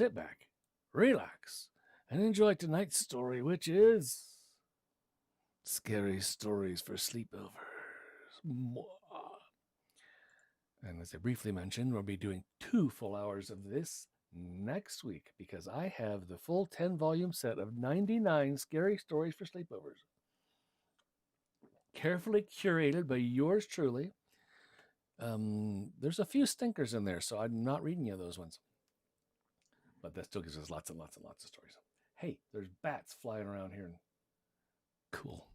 sit back, relax, and enjoy tonight's story, which is Scary Stories for Sleepovers. And as I briefly mentioned, we'll be doing 2 full hours of this next week because I have the full 10-volume set of 99 Scary Stories for Sleepovers. Carefully curated by yours truly. There's a few stinkers in there, so I'm not reading you those ones. But that still gives us lots and lots and lots of stories. Hey, there's bats flying around here. Cool.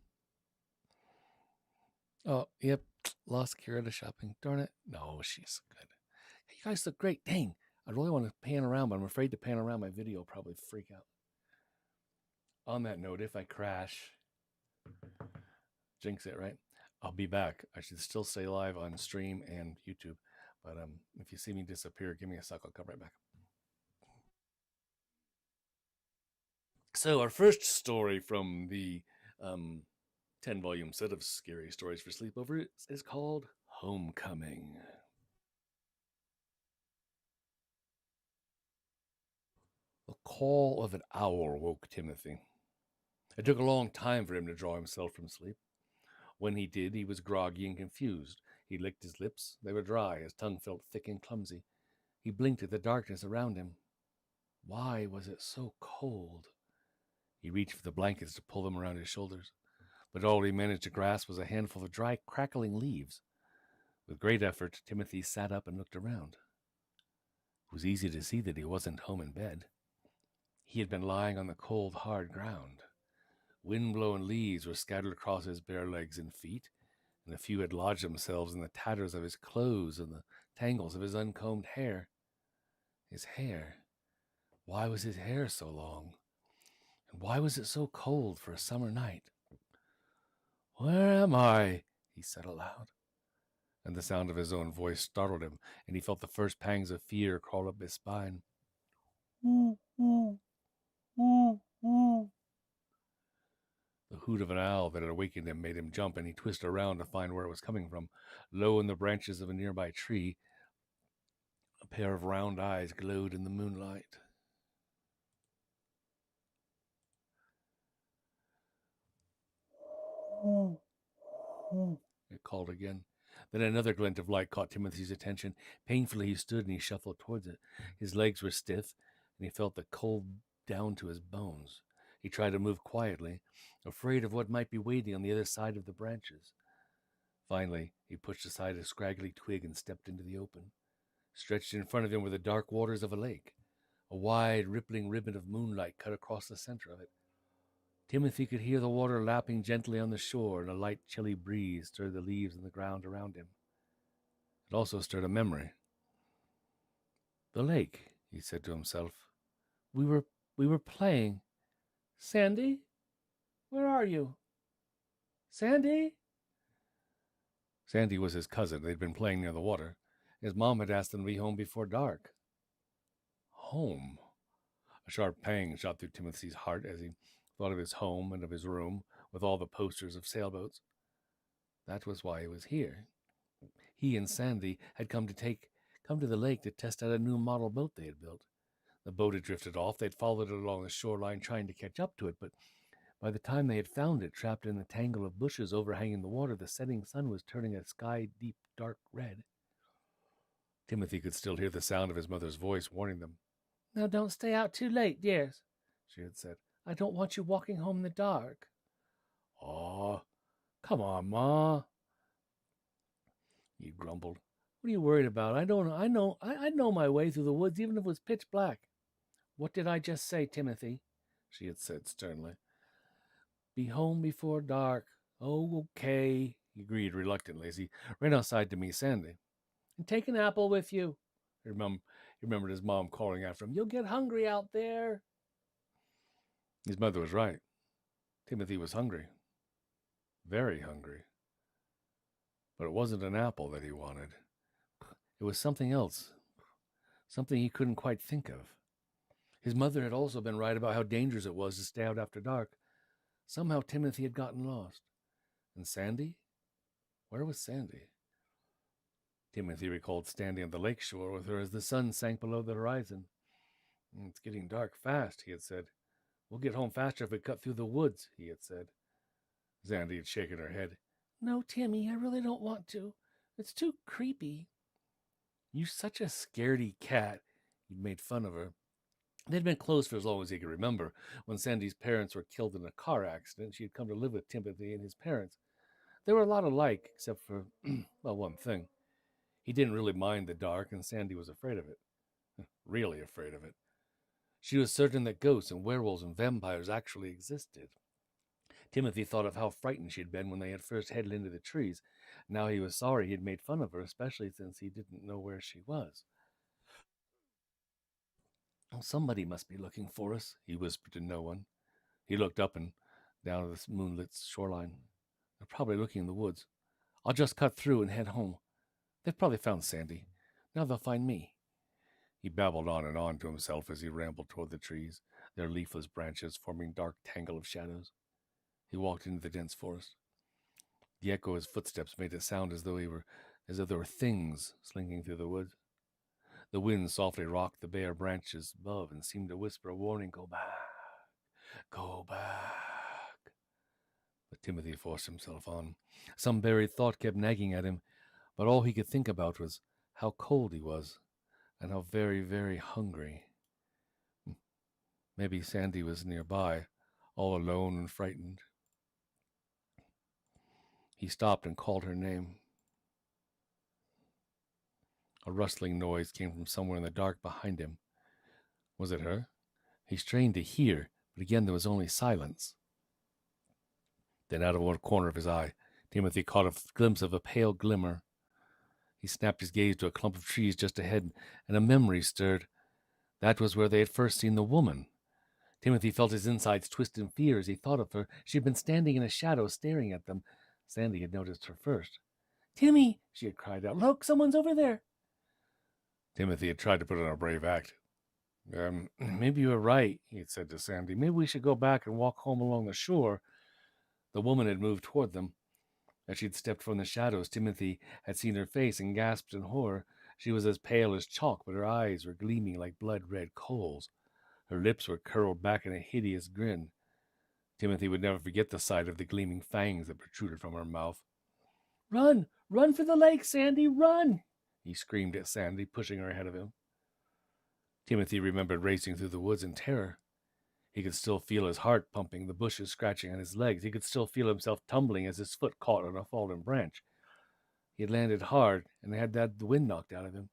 Oh, yep. Lost Kira to shopping. Darn it. No, she's good. Hey, you guys look great. Dang. I really want to pan around, but I'm afraid to pan around. My video will probably freak out. On that note, if I crash, jinx it, right? I'll be back. I should still stay live on stream and YouTube. But if you see me disappear, give me a sec. I'll come right back. So our first story from the 10-volume set of Scary Stories for Sleepovers is called Homecoming. The call of an owl woke Timothy. It took a long time for him to draw himself from sleep. When he did, he was groggy and confused. He licked his lips. They were dry. His tongue felt thick and clumsy. He blinked at the darkness around him. Why was it so cold? He reached for the blankets to pull them around his shoulders, but all he managed to grasp was a handful of dry, crackling leaves. With great effort, Timothy sat up and looked around. It was easy to see that he wasn't home in bed. He had been lying on the cold, hard ground. Wind-blown leaves were scattered across his bare legs and feet, and a few had lodged themselves in the tatters of his clothes and the tangles of his uncombed hair. His hair. Why was his hair so long? And why was it so cold for a summer night? "Where am I?" he said aloud. And the sound of his own voice startled him, and he felt the first pangs of fear crawl up his spine. "Ooh, ooh, ooh, ooh." The hoot of an owl that had awakened him made him jump, and he twisted around to find where it was coming from. Low in the branches of a nearby tree, a pair of round eyes glowed in the moonlight. "Ooh, ooh," it called again. Then another glint of light caught Timothy's attention. Painfully he stood and he shuffled towards it. His legs were stiff, and he felt the cold down to his bones. He tried to move quietly, afraid of what might be waiting on the other side of the branches. Finally, he pushed aside a scraggly twig and stepped into the open. Stretched in front of him were the dark waters of a lake. A wide, rippling ribbon of moonlight cut across the center of it. Timothy could hear the water lapping gently on the shore, and a light, chilly breeze stirred the leaves in the ground around him. It also stirred a memory. "The lake," he said to himself. We were playing. Sandy? Where are you? Sandy?" Sandy was his cousin. They'd been playing near the water. His mom had asked them to be home before dark. Home? A sharp pang shot through Timothy's heart as he thought of his home and of his room, with all the posters of sailboats. That was why he was here. He and Sandy had come to the lake to test out a new model boat they had built. The boat had drifted off. They'd followed it along the shoreline trying to catch up to it, but by the time they had found it, trapped in the tangle of bushes overhanging the water, the setting sun was turning a sky-deep dark red. Timothy could still hear the sound of his mother's voice warning them. "Now don't stay out too late, dears," she had said. "I don't want you walking home in the dark." "Aw, come on, Ma," he grumbled. "What are you worried about? I know my way through the woods, even if it was pitch black." "What did I just say, Timothy?" she had said sternly. "Be home before dark." "Oh, okay," he agreed reluctantly as he ran outside to meet Sandy. "And take an apple with you." He remembered his mom calling after him. "You'll get hungry out there." His mother was right. Timothy was hungry. Very hungry. But it wasn't an apple that he wanted. It was something else. Something he couldn't quite think of. His mother had also been right about how dangerous it was to stay out after dark. Somehow Timothy had gotten lost. And Sandy? Where was Sandy? Timothy recalled standing on the lake shore with her as the sun sank below the horizon. It's getting dark fast, he had said. We'll get home faster if we cut through the woods, he had said. Sandy had shaken her head. No, Timmy, I really don't want to. It's too creepy. You such a scaredy cat. He'd made fun of her. They'd been close for as long as he could remember. When Sandy's parents were killed in a car accident, she had come to live with Timothy and his parents. They were a lot alike, except for, well, one thing. He didn't really mind the dark, and Sandy was afraid of it. Really afraid of it. She was certain that ghosts and werewolves and vampires actually existed. Timothy thought of how frightened she had been when they had first headed into the trees. Now he was sorry he had made fun of her, especially since he didn't know where she was. Oh, somebody must be looking for us, he whispered to no one. He looked up and down at the moonlit shoreline. They're probably looking in the woods. I'll just cut through and head home. They've probably found Sandy. Now they'll find me. He babbled on and on to himself as he rambled toward the trees, their leafless branches forming dark tangle of shadows. He walked into the dense forest. The echo of his footsteps made it sound as though there were things slinking through the woods. The wind softly rocked the bare branches above and seemed to whisper a warning, go back, go back. But Timothy forced himself on. Some buried thought kept nagging at him, but all he could think about was how cold he was and how very, very hungry. Maybe Sandy was nearby, all alone and frightened. He stopped and called her name. A rustling noise came from somewhere in the dark behind him. Was it her? He strained to hear, but again there was only silence. Then out of one corner of his eye, Timothy caught a glimpse of a pale glimmer. He snapped his gaze to a clump of trees just ahead, and a memory stirred. That was where they had first seen the woman. Timothy felt his insides twist in fear as he thought of her. She had been standing in a shadow staring at them. Sandy had noticed her first. Timmy, she had cried out. Look, someone's over there. Timothy had tried to put on a brave act. Maybe you were right, he had said to Sandy. Maybe we should go back and walk home along the shore. The woman had moved toward them. As she had stepped from the shadows, Timothy had seen her face and gasped in horror. She was as pale as chalk, but her eyes were gleaming like blood-red coals. Her lips were curled back in a hideous grin. Timothy would never forget the sight of the gleaming fangs that protruded from her mouth. Run! Run for the lake, Sandy! Run! He screamed at Sandy, pushing her ahead of him. Timothy remembered racing through the woods in terror. He could still feel his heart pumping, the bushes scratching on his legs. He could still feel himself tumbling as his foot caught on a fallen branch. He had landed hard and had the wind knocked out of him.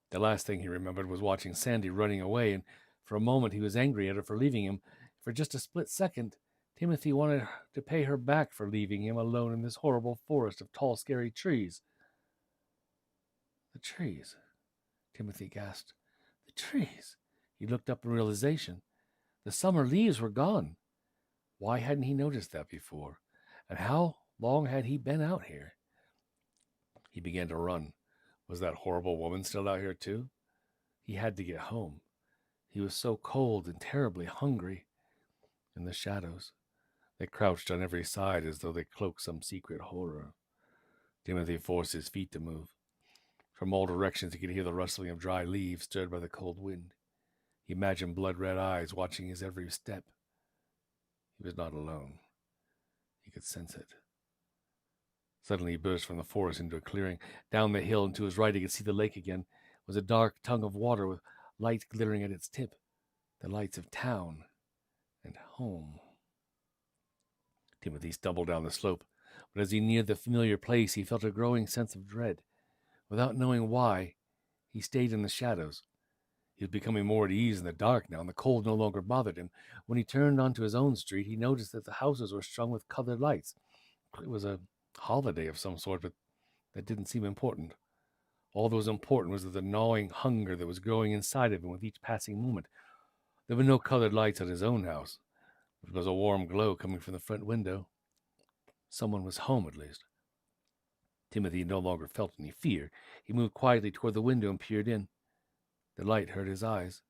The last thing he remembered was watching Sandy running away, and for a moment he was angry at her for leaving him. For just a split second, Timothy wanted to pay her back for leaving him alone in this horrible forest of tall, scary trees. The trees, Timothy gasped. The trees. He looked up in realization. The summer leaves were gone. Why hadn't he noticed that before? And how long had he been out here? He began to run. Was that horrible woman still out here too? He had to get home. He was so cold and terribly hungry. In the shadows, they crouched on every side as though they cloaked some secret horror. Timothy forced his feet to move. From all directions he could hear the rustling of dry leaves stirred by the cold wind. He imagined blood-red eyes watching his every step. He was not alone. He could sense it. Suddenly he burst from the forest into a clearing. Down the hill and to his right he could see the lake again. It was a dark tongue of water with light glittering at its tip. The lights of town and home. Timothy stumbled down the slope, but as he neared the familiar place he felt a growing sense of dread. Without knowing why, he stayed in the shadows. He was becoming more at ease in the dark now, and the cold no longer bothered him. When he turned onto his own street, he noticed that the houses were strung with colored lights. It was a holiday of some sort, but that didn't seem important. All that was important was the gnawing hunger that was growing inside of him with each passing moment. There were no colored lights at his own house. It was a warm glow coming from the front window. Someone was home, at least. Timothy no longer felt any fear. He moved quietly toward the window and peered in. The light hurt his eyes.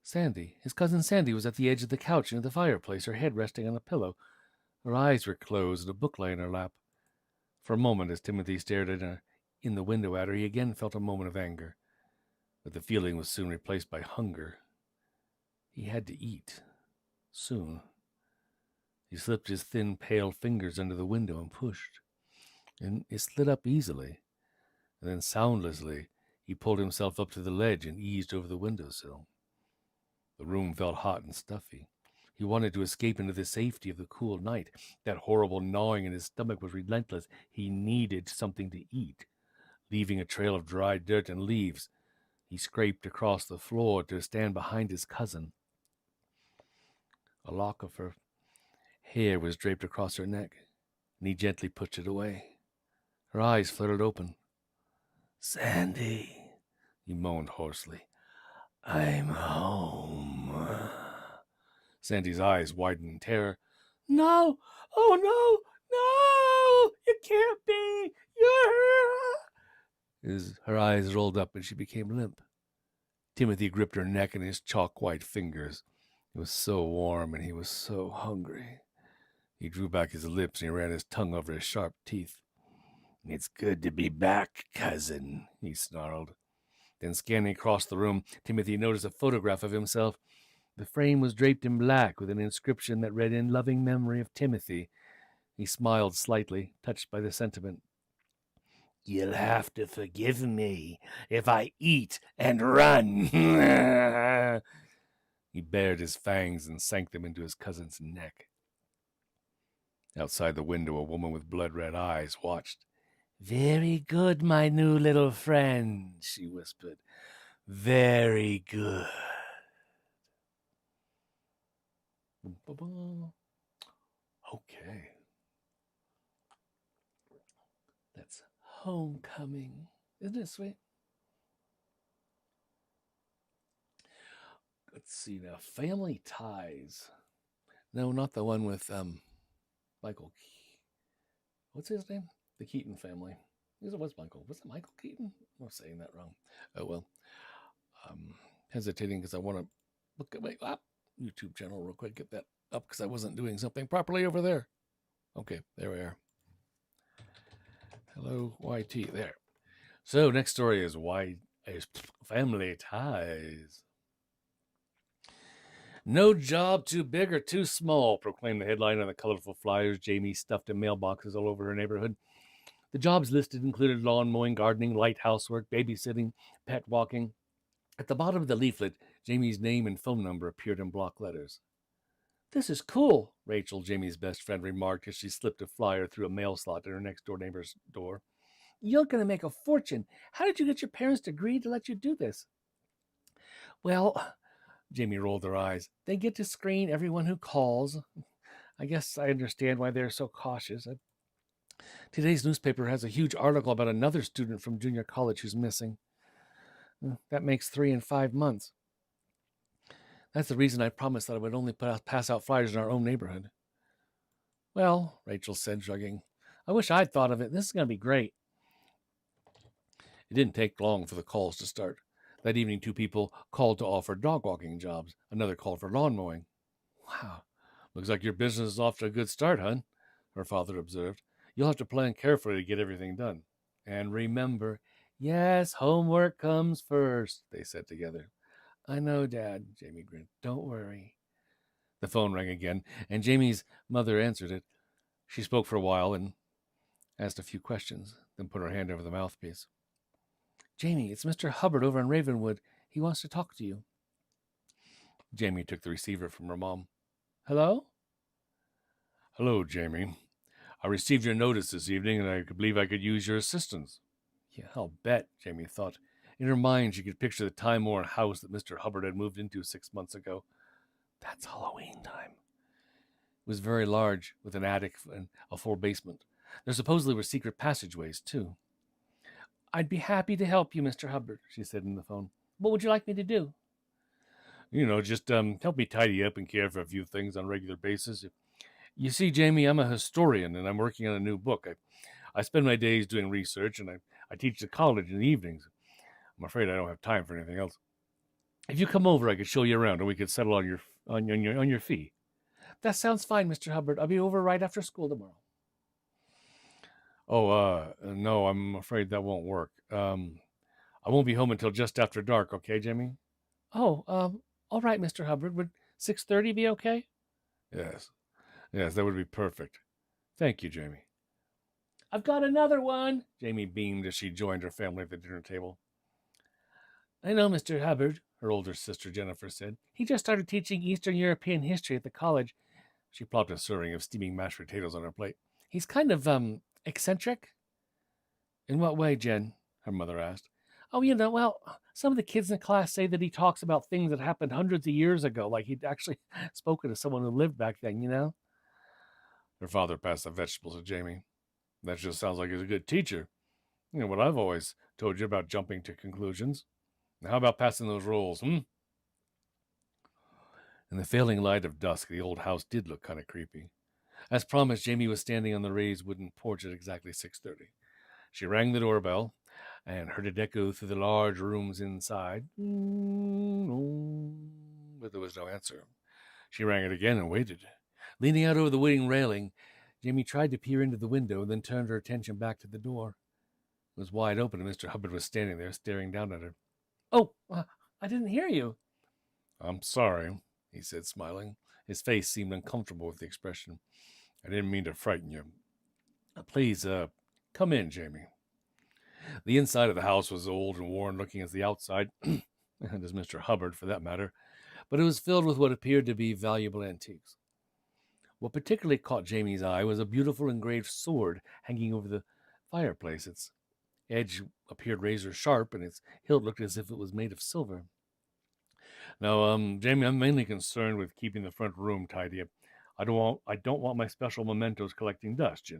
Sandy, his cousin Sandy, was at the edge of the couch near the fireplace, her head resting on a pillow. Her eyes were closed and a book lay in her lap. For a moment, as Timothy stared in the window at her, he again felt a moment of anger. but the feeling was soon replaced by hunger. He had to eat. Soon. He slipped his thin, pale fingers under the window and pushed, and it slid up easily. And then soundlessly, he pulled himself up to the ledge and eased over the windowsill. The room felt hot and stuffy. He wanted to escape into the safety of the cool night. That horrible gnawing in his stomach was relentless. He needed something to eat. Leaving a trail of dry dirt and leaves, he scraped across the floor to stand behind his cousin. A lock of her hair was draped across her neck, and he gently pushed it away. Her eyes fluttered open. "Sandy," he moaned hoarsely, "I'm home." Sandy's eyes widened in terror. "No! Oh, no! No! You can't be! Her eyes rolled up and she became limp. Timothy gripped her neck in his chalk-white fingers. It was so warm and he was so hungry. He drew back his lips and he ran his tongue over his sharp teeth. "It's good to be back, cousin," he snarled. Then scanning across the room, Timothy noticed a photograph of himself. The frame was draped in black with an inscription that read, "In loving memory of Timothy." He smiled slightly, touched by the sentiment. "You'll have to forgive me if I eat and run." He bared his fangs and sank them into his cousin's neck. Outside the window, a woman with blood-red eyes watched. "Very good, my new little friend," she whispered. "Very good." Okay. That's Homecoming. Isn't it sweet? Let's see now. Family Ties. No, not the one with Michael. What's his name? The Keaton family. It was Michael. Was it Michael Keaton? I'm saying that wrong. Oh, well. Hesitating because I want to look at my YouTube channel real quick. Get that up because I wasn't doing something properly over there. Okay, there we are. Hello, YT. There. So, next story is Family Ties. "No job too big or too small," proclaimed the headline on the colorful flyers Jamie stuffed in mailboxes all over her neighborhood. The jobs listed included lawn mowing, gardening, light housework, babysitting, pet walking. At the bottom of the leaflet, Jamie's name and phone number appeared in block letters. "This is cool," Rachel, Jamie's best friend, remarked as she slipped a flyer through a mail slot in her next-door neighbor's door. "You're going to make a fortune. How did you get your parents to agree to let you do this?" "Well," Jamie rolled her eyes, "they get to screen everyone who calls. I guess I understand why they're so cautious. Today's newspaper has a huge article about another student from junior college who's missing. That makes 3 and 5 months. That's the reason I promised that I would only pass out flyers in our own neighborhood." "Well," Rachel said, shrugging, "I wish I'd thought of it. This is going to be great." It didn't take long for the calls to start. That evening, 2 people called to offer dog walking jobs. Another called for lawn mowing. "Wow, looks like your business is off to a good start, hon," her father observed. "You'll have to plan carefully to get everything done. And remember, yes, homework comes first," they said together. "I know, Dad," Jamie grinned. "Don't worry." The phone rang again, and Jamie's mother answered it. She spoke for a while and asked a few questions, then put her hand over the mouthpiece. "Jamie, it's Mr. Hubbard over in Ravenwood. He wants to talk to you." Jamie took the receiver from her mom. "Hello?" "Hello, Jamie. I received your notice this evening, and I believe I could use your assistance." Yeah, I'll bet, Jamie thought. In her mind, she could picture the time-worn house that Mr. Hubbard had moved into 6 months ago. That's Halloween time. It was very large, with an attic and a full basement. There supposedly were secret passageways, too. "I'd be happy to help you, Mr. Hubbard," she said in the phone. "What would you like me to do?" Just help me tidy up and care for a few things on a regular basis. You see, Jamie, I'm a historian, and I'm working on a new book. I spend my days doing research, and I teach at college in the evenings. I'm afraid I don't have time for anything else. If you come over, I could show you around, and we could settle on your fee." "That sounds fine, Mr. Hubbard. I'll be over right after school tomorrow." "Oh, no, I'm afraid that won't work. I won't be home until just after dark, okay, Jamie? Oh, all right, Mr. Hubbard. Would 6:30 be okay? Yes. Yes, that would be perfect. Thank you, Jamie. I've got another one, Jamie beamed as she joined her family at the dinner table. I know Mr. Hubbard, her older sister Jennifer said. He just started teaching Eastern European history at the college. She plopped a serving of steaming mashed potatoes on her plate. He's kind of, eccentric? In what way, Jen? Her mother asked. Oh, well, some of the kids in the class say that he talks about things that happened hundreds of years ago, like he'd actually spoken to someone who lived back then. Her father passed the vegetables to Jamie. That just sounds like he's a good teacher. What I've always told you about jumping to conclusions. Now, how about passing those rolls, In the failing light of dusk, the old house did look kind of creepy. As promised, Jamie was standing on the raised wooden porch at exactly 6:30. She rang the doorbell and heard it echo through the large rooms inside. But there was no answer. She rang it again and waited. Leaning out over the wooden railing, Jamie tried to peer into the window and then turned her attention back to the door. It was wide open and Mr. Hubbard was standing there staring down at her. Oh, I didn't hear you. I'm sorry, he said, smiling. His face seemed uncomfortable with the expression. I didn't mean to frighten you. Please, come in, Jamie. The inside of the house was old and worn-looking as the outside, and as Mr. Hubbard, for that matter, but it was filled with what appeared to be valuable antiques. What particularly caught Jamie's eye was a beautiful engraved sword hanging over the fireplace. Its edge appeared razor-sharp, and its hilt looked as if it was made of silver. Now, Jamie, I'm mainly concerned with keeping the front room tidy. I don't want my special mementos collecting dust,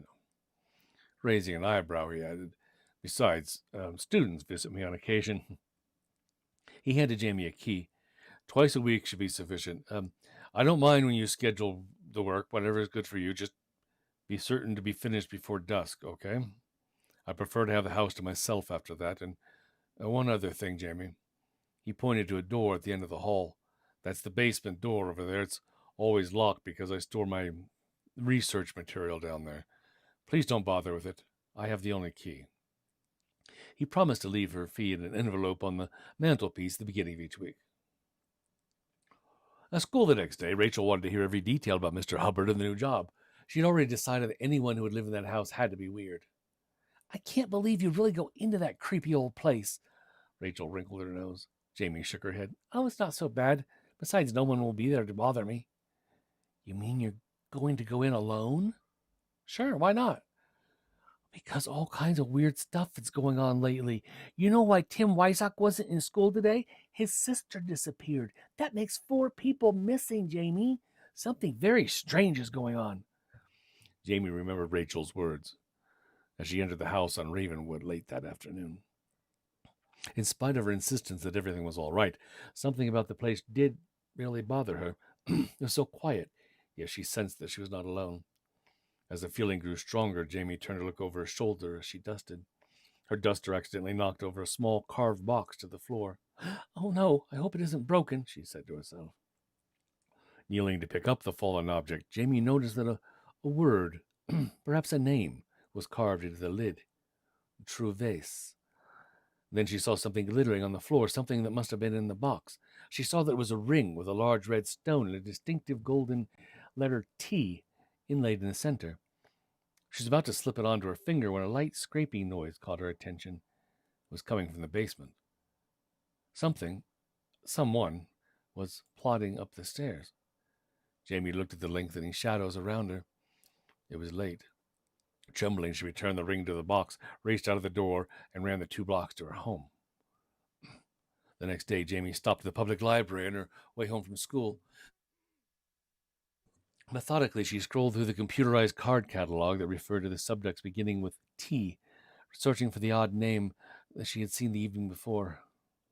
Raising an eyebrow, he added. Besides, students visit me on occasion. He handed Jamie a key. Twice a week should be sufficient. I don't mind when you schedule the work, whatever is good for you. Just be certain to be finished before dusk, okay? I prefer to have the house to myself after that. And one other thing, Jamie. He pointed to a door at the end of the hall. That's the basement door over there. It's always locked because I store my research material down there. Please don't bother with it. I have the only key. He promised to leave her fee in an envelope on the mantelpiece at the beginning of each week. At school the next day, Rachel wanted to hear every detail about Mr. Hubbard and the new job. She had already decided that anyone who would live in that house had to be weird. I can't believe you'd really go into that creepy old place. Rachel wrinkled her nose. Jamie shook her head. Oh, it's not so bad. Besides, no one will be there to bother me. You mean you're going to go in alone? Sure, why not? Because all kinds of weird stuff is going on lately. You know why Tim Wysock wasn't in school today? His sister disappeared. That makes 4 people missing, Jamie. Something very strange is going on. Jamie remembered Rachel's words as she entered the house on Ravenwood late that afternoon. In spite of her insistence that everything was all right, something about the place did really bother her. It was so quiet, yet she sensed that she was not alone. As the feeling grew stronger, Jamie turned to look over her shoulder as she dusted. Her duster accidentally knocked over a small carved box to the floor. Oh no, I hope it isn't broken, she said to herself. Kneeling to pick up the fallen object, Jamie noticed that a word, perhaps a name, was carved into the lid. Trouves. Then she saw something glittering on the floor, something that must have been in the box. She saw that it was a ring with a large red stone and a distinctive golden letter T inlaid in the center. She was about to slip it onto her finger when a light scraping noise caught her attention. It was coming from the basement. Someone, was plodding up the stairs. Jamie looked at the lengthening shadows around her. It was late. Trembling, she returned the ring to the box, raced out of the door, and ran the 2 blocks to her home. The next day, Jamie stopped at the public library on her way home from school. Methodically, she scrolled through the computerized card catalog that referred to the subjects beginning with T, searching for the odd name that she had seen the evening before.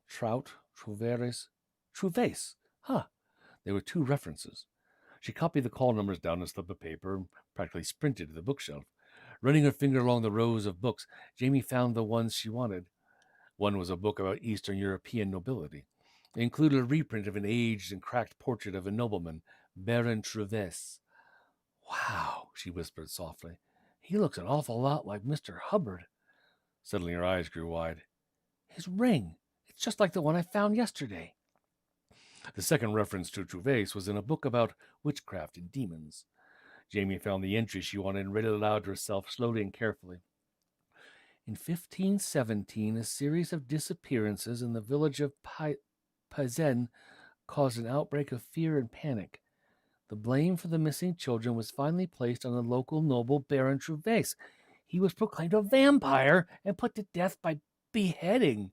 Trout, Trouveres, Trouves. Huh. There were 2 references. She copied the call numbers down on a slip of paper and practically sprinted to the bookshelf. Running her finger along the rows of books, Jamie found the ones she wanted. One was a book about Eastern European nobility. It included a reprint of an aged and cracked portrait of a nobleman, Baron Trouves. Wow, she whispered softly. He looks an awful lot like Mr. Hubbard. Suddenly her eyes grew wide. His ring. It's just like the one I found yesterday. The second reference to Gervais was in a book about witchcraft and demons. Jamie found the entry she wanted and read it aloud to herself slowly and carefully. In 1517, a series of disappearances in the village of Paizen caused an outbreak of fear and panic. The blame for the missing children was finally placed on the local noble Baron Gervais. He was proclaimed a vampire and put to death by beheading.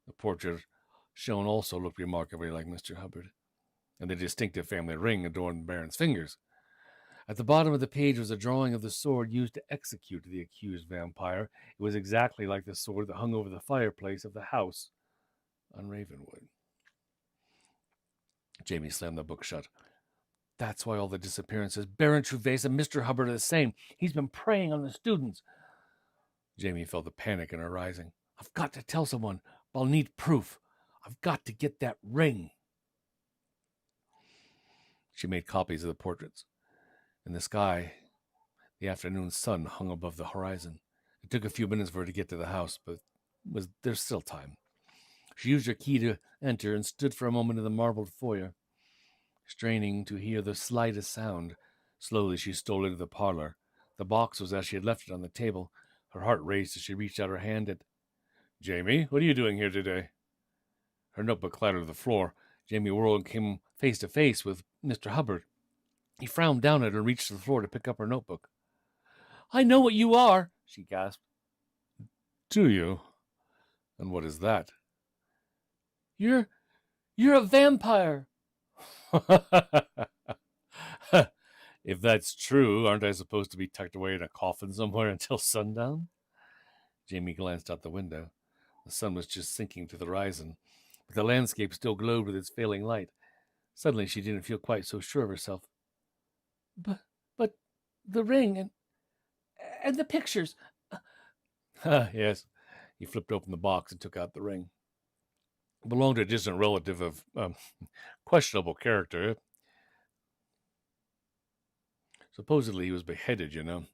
The portrait shown also looked remarkably like Mr. Hubbard, and the distinctive family ring adorned the Baron's fingers. At the bottom of the page was a drawing of the sword used to execute the accused vampire. It was exactly like the sword that hung over the fireplace of the house on Ravenwood. Jamie slammed the book shut. That's why all the disappearances. Baron Gervais and Mr. Hubbard are the same. He's been preying on the students. Jamie felt the panic in her rising. I've got to tell someone, but I'll need proof. I've got to get that ring. She made copies of the portraits. In the sky, the afternoon sun hung above the horizon. It took a few minutes for her to get to the house, but there's still time. She used her key to enter and stood for a moment in the marbled foyer, straining to hear the slightest sound. Slowly she stole into the parlor. The box was as she had left it on the table. Her heart raced as she reached out her hand at Jamie, what are you doing here today? Her notebook clattered to the floor. Jamie whirled and came face to face with Mr. Hubbard. He frowned down at her and reached to the floor to pick up her notebook. I know what you are, she gasped. Do you? And what is that? You're a vampire. If that's true, aren't I supposed to be tucked away in a coffin somewhere until sundown? Jamie glanced out the window. The sun was just sinking to the horizon, but the landscape still glowed with its failing light. Suddenly she didn't feel quite so sure of herself. But the ring and the pictures. Yes. He flipped open the box and took out the ring. It belonged to a distant relative of questionable character. Supposedly he was beheaded, you know.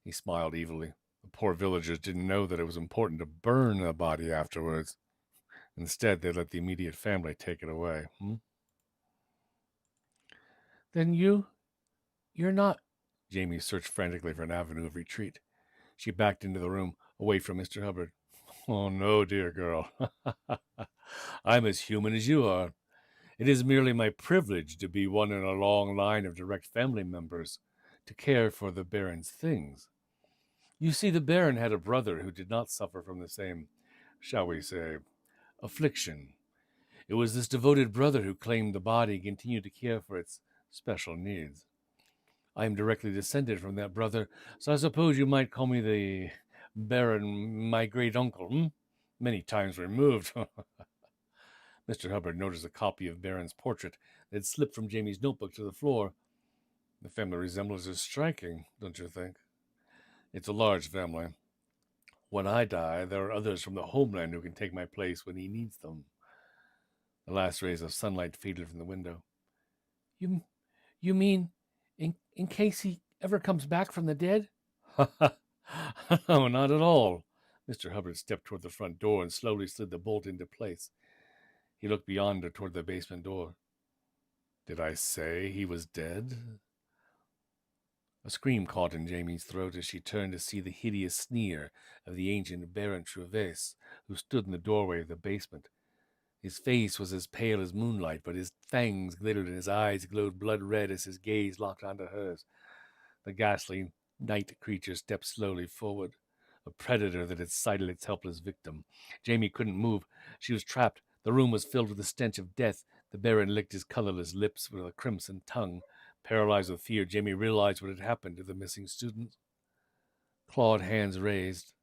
He smiled evilly. The poor villagers didn't know that it was important to burn the body afterwards. Instead, they let the immediate family take it away. Then you're not... Jamie searched frantically for an avenue of retreat. She backed into the room, away from Mr. Hubbard. Oh, no, dear girl. I'm as human as you are. It is merely my privilege to be one in a long line of direct family members, to care for the Baron's things. You see, the Baron had a brother who did not suffer from the same, shall we say, affliction. It was this devoted brother who claimed the body and continued to care for its special needs. I am directly descended from that brother, so I suppose you might call me the Baron, my great-uncle, Many times removed. Mr. Hubbard noticed a copy of Baron's portrait that had slipped from Jamie's notebook to the floor. The family resemblance is striking, don't you think? It's a large family. When I die, there are others from the homeland who can take my place when he needs them. The last rays of sunlight faded from the window. You mean, in case he ever comes back from the dead? No, not at all. Mr. Hubbard stepped toward the front door and slowly slid the bolt into place. He looked beyond her toward the basement door. Did I say he was dead? A scream caught in Jamie's throat as she turned to see the hideous sneer of the ancient Baron Gervais, who stood in the doorway of the basement. His face was as pale as moonlight, but his fangs glittered and his eyes glowed blood-red as his gaze locked onto hers. The ghastly night creature stepped slowly forward, a predator that had sighted its helpless victim. Jamie couldn't move. She was trapped. The room was filled with the stench of death. The Baron licked his colorless lips with a crimson tongue. Paralyzed with fear, Jamie realized what had happened to the missing student. Clawed hands raised,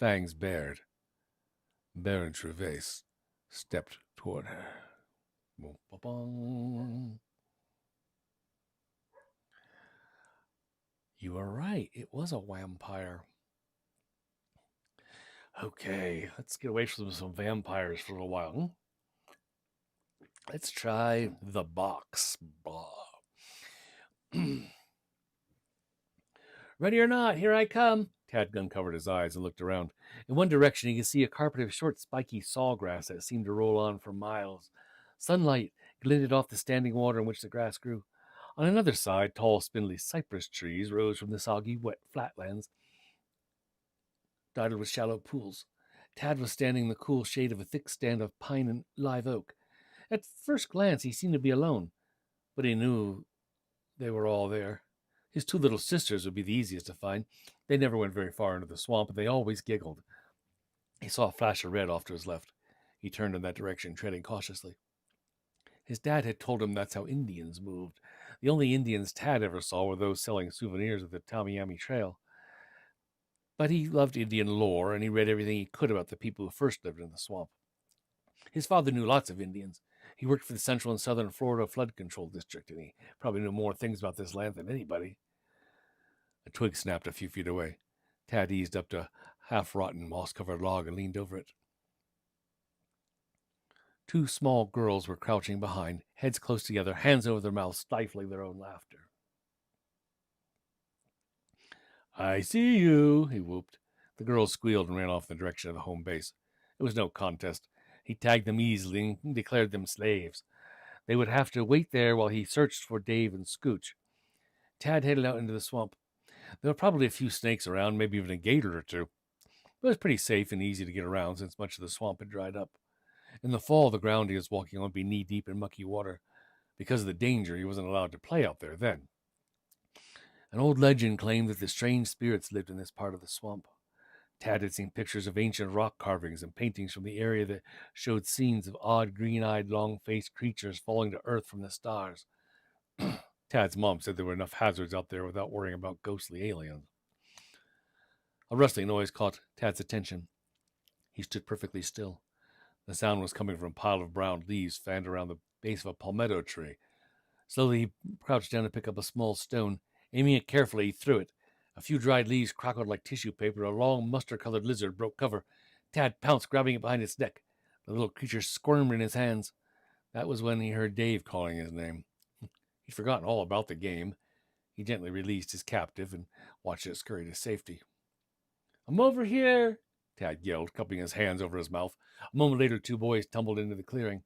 fangs bared. Baron Gervais stepped toward her. You were right. It was a vampire. Okay, let's get away from some vampires for a little while. Let's try the box. Ready or not, here I come. Tad uncovered his eyes and looked around. In one direction, he could see a carpet of short, spiky sawgrass that seemed to roll on for miles. Sunlight glinted off the standing water in which the grass grew. On another side, tall, spindly cypress trees rose from the soggy, wet flatlands, dotted with shallow pools. Tad was standing in the cool shade of a thick stand of pine and live oak. At first glance, he seemed to be alone, but he knew they were all there. His two little sisters would be the easiest to find. They never went very far into the swamp, but they always giggled. He saw a flash of red off to his left. He turned in that direction, treading cautiously. His dad had told him that's how Indians moved. The only Indians Tad ever saw were those selling souvenirs at the Tamiami Trail. But he loved Indian lore, and he read everything he could about the people who first lived in the swamp. His father knew lots of Indians. He worked for the Central and Southern Florida Flood Control District, and he probably knew more things about this land than anybody. A twig snapped a few feet away. Tad eased up to a half-rotten, moss-covered log and leaned over it. Two small girls were crouching behind, heads close together, hands over their mouths, stifling their own laughter. "I see you," he whooped. The girls squealed and ran off in the direction of the home base. It was no contest. He tagged them easily and declared them slaves. They would have to wait there while he searched for Dave and Scooch. Tad headed out into the swamp. There were probably a few snakes around, maybe even a gator or two. But it was pretty safe and easy to get around since much of the swamp had dried up. In the fall, the ground he was walking on would be knee-deep in mucky water. Because of the danger, he wasn't allowed to play out there then. An old legend claimed that the strange spirits lived in this part of the swamp. Tad had seen pictures of ancient rock carvings and paintings from the area that showed scenes of odd, green-eyed, long-faced creatures falling to earth from the stars. Tad's mom said there were enough hazards out there without worrying about ghostly aliens. A rustling noise caught Tad's attention. He stood perfectly still. The sound was coming from a pile of brown leaves fanned around the base of a palmetto tree. Slowly he crouched down to pick up a small stone. Aiming it carefully, he threw it. A few dried leaves crackled like tissue paper. A long, mustard-colored lizard broke cover. Tad pounced, grabbing it behind its neck. The little creature squirmed in his hands. That was when he heard Dave calling his name. He'd forgotten all about the game. He gently released his captive and watched it scurry to safety. "I'm over here," Tad yelled, cupping his hands over his mouth. A moment later, two boys tumbled into the clearing.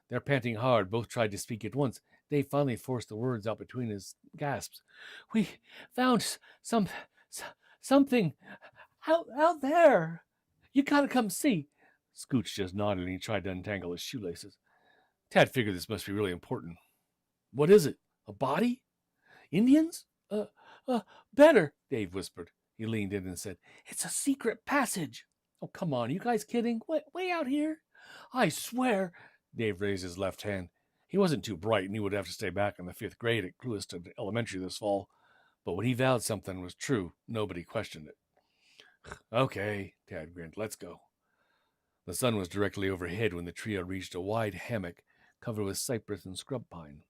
They were panting hard. Both tried to speak at once. Dave finally forced the words out between his gasps. "We found something out there. You gotta come see." Scooch just nodded and he tried to untangle his shoelaces. Tad figured this must be really important. "What is it? A body? Indians?" Better," Dave whispered. He leaned in and said, "It's a secret passage." "Oh, come on. Are you guys kidding? Way out here?" "I swear." Dave raised his left hand. He wasn't too bright, and he would have to stay back in the 5th grade at Clewiston Elementary this fall. But when he vowed something was true, nobody questioned it. "Okay," Tad grinned. "Let's go." The sun was directly overhead when the trio reached a wide hammock covered with cypress and scrub pine.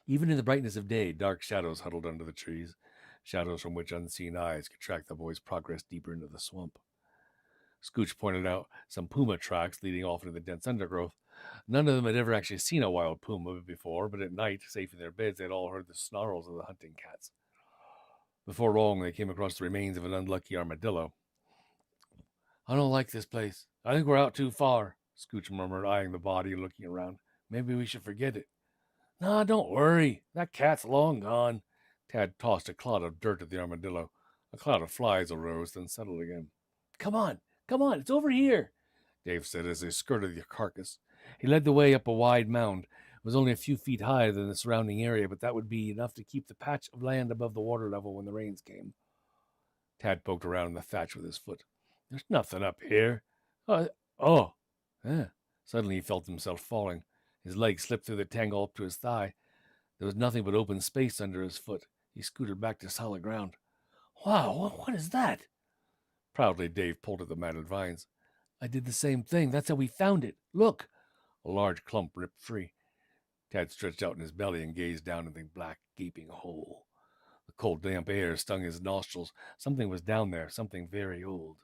Even in the brightness of day, dark shadows huddled under the trees, shadows from which unseen eyes could track the boys' progress deeper into the swamp. Scooch pointed out some puma tracks leading off into the dense undergrowth. None of them had ever actually seen a wild puma before, but at night, safe in their beds, they had all heard the snarls of the hunting cats. Before long, they came across the remains of an unlucky armadillo. "I don't like this place. I think we're out too far," Scooch murmured, eyeing the body and looking around. "Maybe we should forget it." "Nah, don't worry. That cat's long gone." Tad tossed a clod of dirt at the armadillo. A cloud of flies arose, then settled again. Come on, it's over here," Dave said as they skirted the carcass. He led the way up a wide mound. It was only a few feet higher than the surrounding area, but that would be enough to keep the patch of land above the water level when the rains came. Tad poked around in the thatch with his foot. "There's nothing up here." Suddenly he felt himself falling. His leg slipped through the tangle up to his thigh. There was nothing but open space under his foot. He scooted back to solid ground. "Wow, what is that?" Proudly, Dave pulled at the matted vines. "I did the same thing. That's how we found it. Look." A large clump ripped free. Tad stretched out in his belly and gazed down into the black, gaping hole. The cold, damp air stung his nostrils. Something was down there, something very old.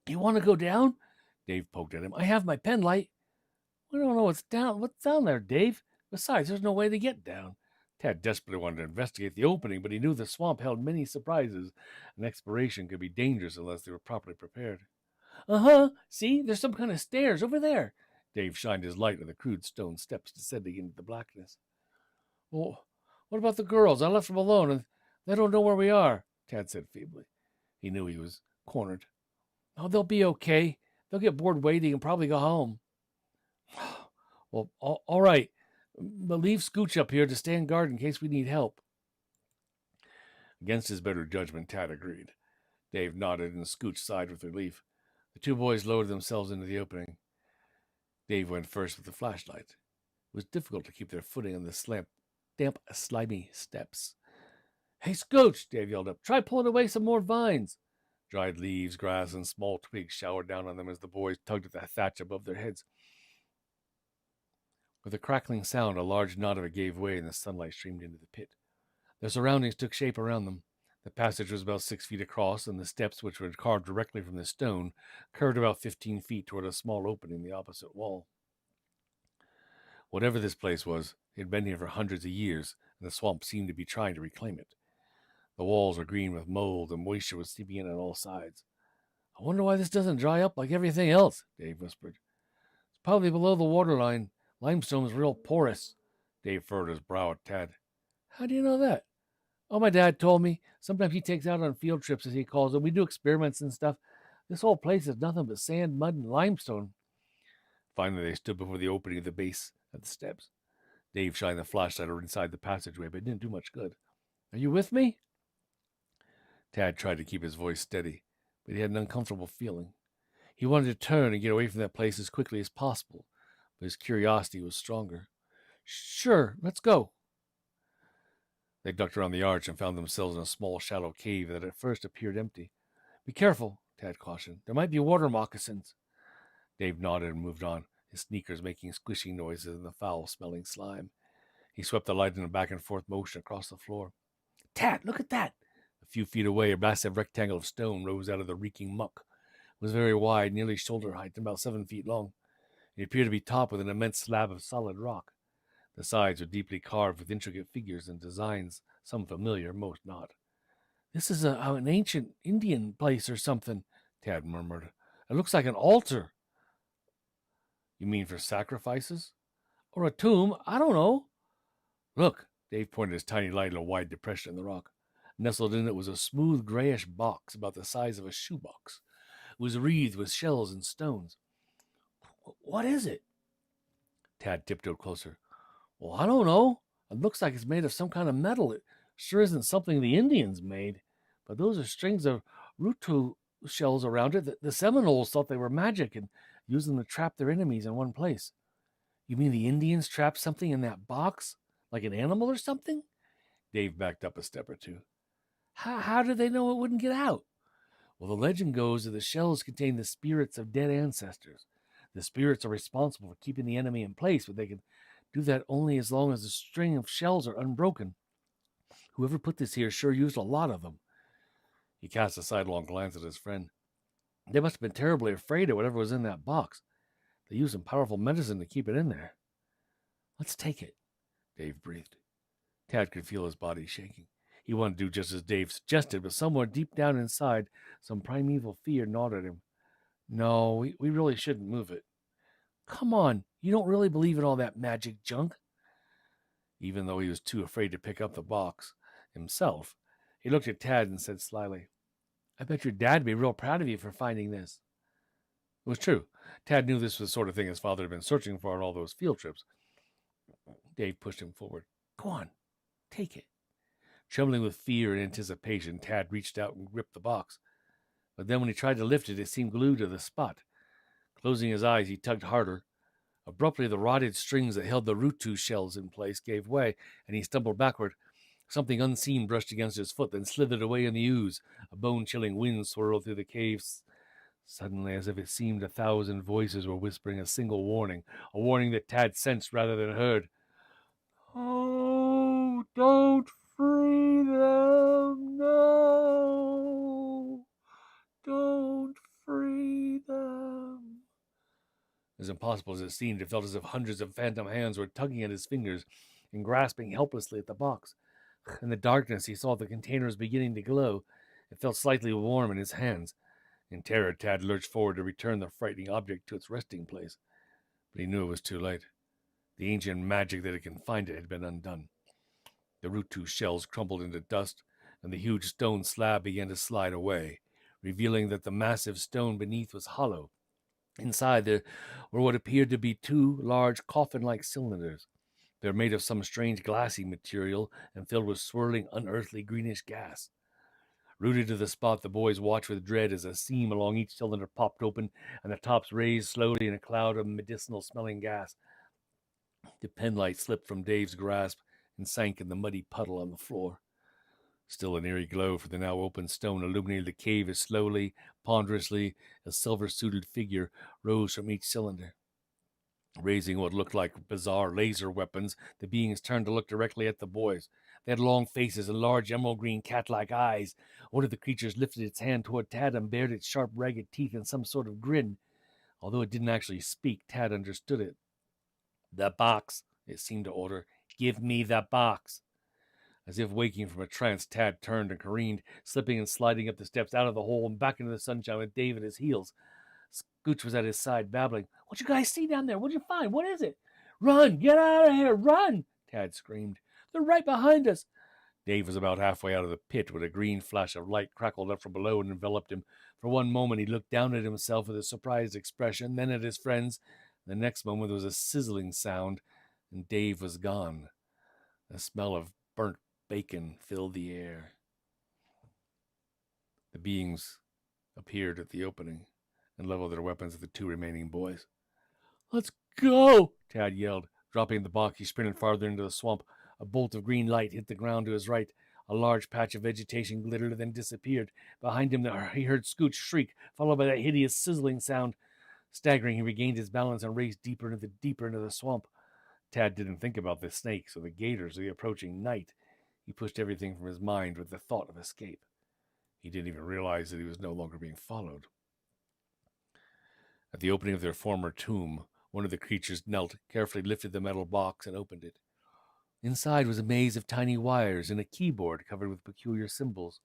"You want to go down?" Dave poked at him. "I have my pen light." "We don't know what's down there, Dave. Besides, there's no way to get down." Tad desperately wanted to investigate the opening, but he knew the swamp held many surprises, and exploration could be dangerous unless they were properly prepared. Uh-huh. See, there's some kind of stairs over there. Dave shined his light on the crude stone steps descending into the blackness. Well, what about the girls? I left them alone, and they don't know where we are, Tad said feebly. He knew he was cornered. Oh, they'll be okay. They'll get bored waiting and probably go home. Well, all right. But leave Scooch up here to stand guard in case we need help. Against his better judgment, Tad agreed. Dave nodded and Scooch sighed with relief. The two boys lowered themselves into the opening. Dave went first with the flashlight. It was difficult to keep their footing on the damp, slimy steps. Hey, Scooch, Dave yelled up. Try pulling away some more vines. Dried leaves, grass, and small twigs showered down on them as the boys tugged at the thatch above their heads. With a crackling sound, a large knot of it gave way and the sunlight streamed into the pit. Their surroundings took shape around them. The passage was about 6 feet across, and the steps, which were carved directly from the stone, curved about 15 feet toward a small opening in the opposite wall. Whatever this place was, it had been here for hundreds of years, and the swamp seemed to be trying to reclaim it. The walls were green with mold, and moisture was seeping in on all sides. I wonder why this doesn't dry up like everything else, Dave whispered. It's probably below the waterline. Limestone is real porous. Dave furrowed his brow at Tad. How do you know that? Oh, my dad told me. Sometimes he takes out on field trips, as he calls them. We do experiments and stuff. This whole place is nothing but sand, mud, and limestone. Finally, they stood before the opening at the base of the steps. Dave shined the flashlight inside the passageway, but it didn't do much good. Are you with me? Tad tried to keep his voice steady, but he had an uncomfortable feeling. He wanted to turn and get away from that place as quickly as possible, but his curiosity was stronger. Sure, let's go. They ducked around the arch and found themselves in a small, shallow cave that at first appeared empty. Be careful, Tad cautioned. There might be water moccasins. Dave nodded and moved on, his sneakers making squishing noises in the foul-smelling slime. He swept the light in a back-and-forth motion across the floor. Tad, look at that! A few feet away, a massive rectangle of stone rose out of the reeking muck. It was very wide, nearly shoulder height, and about 7 feet long. It appeared to be topped with an immense slab of solid rock. The sides were deeply carved with intricate figures and designs, some familiar, most not. This is an ancient Indian place or something, Tad murmured. It looks like an altar. You mean for sacrifices? Or a tomb? I don't know. Look, Dave pointed his tiny light at a wide depression in the rock. Nestled in it was a smooth grayish box about the size of a shoebox. It was wreathed with shells and stones. What is it? Tad tiptoed closer. Well, I don't know. It looks like it's made of some kind of metal. It sure isn't something the Indians made. But those are strings of rutu shells around it. The Seminoles thought they were magic and used them to trap their enemies in one place. You mean the Indians trapped something in that box? Like an animal or something? Dave backed up a step or two. How did they know it wouldn't get out? Well, the legend goes that the shells contain the spirits of dead ancestors. The spirits are responsible for keeping the enemy in place, but they can do that only as long as the string of shells are unbroken. Whoever put this here sure used a lot of them. He cast a sidelong glance at his friend. They must have been terribly afraid of whatever was in that box. They used some powerful medicine to keep it in there. Let's take it, Dave breathed. Tad could feel his body shaking. He wanted to do just as Dave suggested, but somewhere deep down inside, some primeval fear gnawed at him. No, we really shouldn't move it. Come on, you don't really believe in all that magic junk? Even though he was too afraid to pick up the box himself, he looked at Tad and said slyly, I bet your dad would be real proud of you for finding this. It was true. Tad knew this was the sort of thing his father had been searching for on all those field trips. Dave pushed him forward. Go on, take it. Trembling with fear and anticipation, Tad reached out and gripped the box. But then when he tried to lift it, it seemed glued to the spot. Closing his eyes, he tugged harder. Abruptly, the rotted strings that held the rutu shells in place gave way, and he stumbled backward. Something unseen brushed against his foot, then slithered away in the ooze. A bone-chilling wind swirled through the caves. Suddenly, as if it seemed 1,000 voices were whispering a single warning, a warning that Tad sensed rather than heard. Oh, don't free them, no! Don't free them. As impossible as it seemed, it felt as if hundreds of phantom hands were tugging at his fingers, and grasping helplessly at the box. In the darkness, he saw the container was beginning to glow. It felt slightly warm in his hands. In terror, Tad lurched forward to return the frightening object to its resting place. But he knew it was too late. The ancient magic that had confined it had been undone. The Rutu shells crumbled into dust, and the huge stone slab began to slide away, revealing that the massive stone beneath was hollow. Inside there were what appeared to be two large coffin-like cylinders. They were made of some strange glassy material and filled with swirling, unearthly greenish gas. Rooted to the spot, the boys watched with dread as a seam along each cylinder popped open and the tops raised slowly in a cloud of medicinal-smelling gas. The penlight slipped from Dave's grasp and sank in the muddy puddle on the floor. Still an eerie glow from the now open stone illuminated the cave as slowly, ponderously, a silver-suited figure rose from each cylinder. Raising what looked like bizarre laser weapons, the beings turned to look directly at the boys. They had long faces and large emerald-green cat-like eyes. One of the creatures lifted its hand toward Tad and bared its sharp, ragged teeth in some sort of grin. Although it didn't actually speak, Tad understood it. "The box," it seemed to order. "Give me the box." As if waking from a trance, Tad turned and careened, slipping and sliding up the steps out of the hole and back into the sunshine with Dave at his heels. Scooch was at his side, babbling. "What you guys see down there? What'd you find? What is it?" "Run! Get out of here! Run!" Tad screamed. "They're right behind us." Dave was about halfway out of the pit when a green flash of light crackled up from below and enveloped him. For one moment he looked down at himself with a surprised expression, then at his friends. The next moment there was a sizzling sound, and Dave was gone. The smell of burnt bacon filled the air. The beings appeared at the opening and leveled their weapons at the two remaining boys. "Let's go!" Tad yelled. Dropping the box, he sprinted farther into the swamp. A bolt of green light hit the ground to his right. A large patch of vegetation glittered, then disappeared. Behind him, he heard Scooch shriek, followed by that hideous sizzling sound. Staggering, he regained his balance and raced deeper into the swamp. Tad didn't think about the snakes or the gators or the approaching night. He pushed everything from his mind with the thought of escape. He didn't even realize that he was no longer being followed. At the opening of their former tomb, one of the creatures knelt, carefully lifted the metal box, and opened it. Inside was a maze of tiny wires and a keyboard covered with peculiar symbols.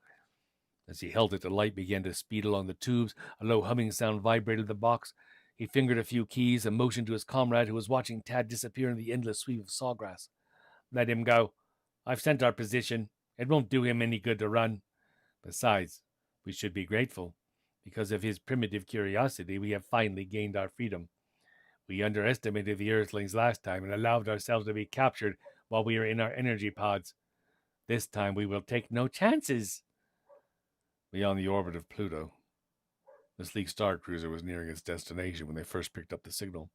As he held it, the light began to speed along the tubes. A low humming sound vibrated the box. He fingered a few keys and motioned to his comrade, who was watching Tad disappear in the endless sweep of sawgrass. "Let him go. I've sent our position. It won't do him any good to run. Besides, we should be grateful. Because of his primitive curiosity, we have finally gained our freedom. We underestimated the Earthlings last time and allowed ourselves to be captured while we were in our energy pods. This time we will take no chances." Beyond the orbit of Pluto, the sleek star cruiser was nearing its destination when they first picked up the signal.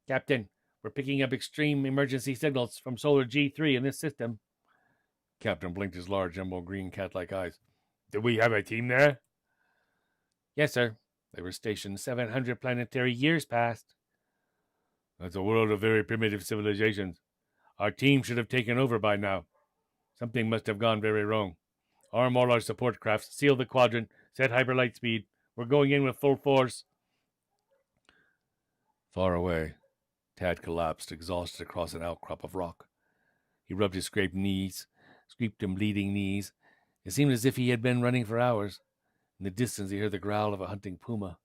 "Captain, we're picking up extreme emergency signals from Solar G3 in this system." Captain blinked his large emerald green cat-like eyes. "Do we have a team there?" "Yes, sir. They were stationed 700 planetary years past." "That's a world of very primitive civilizations. Our team should have taken over by now. Something must have gone very wrong. Arm all our support crafts, seal the quadrant, set hyperlight speed. We're going in with full force." Far away, Tad collapsed, exhausted, across an outcrop of rock. He rubbed his scraped and bleeding knees. It seemed as if he had been running for hours. In the distance, he heard the growl of a hunting puma.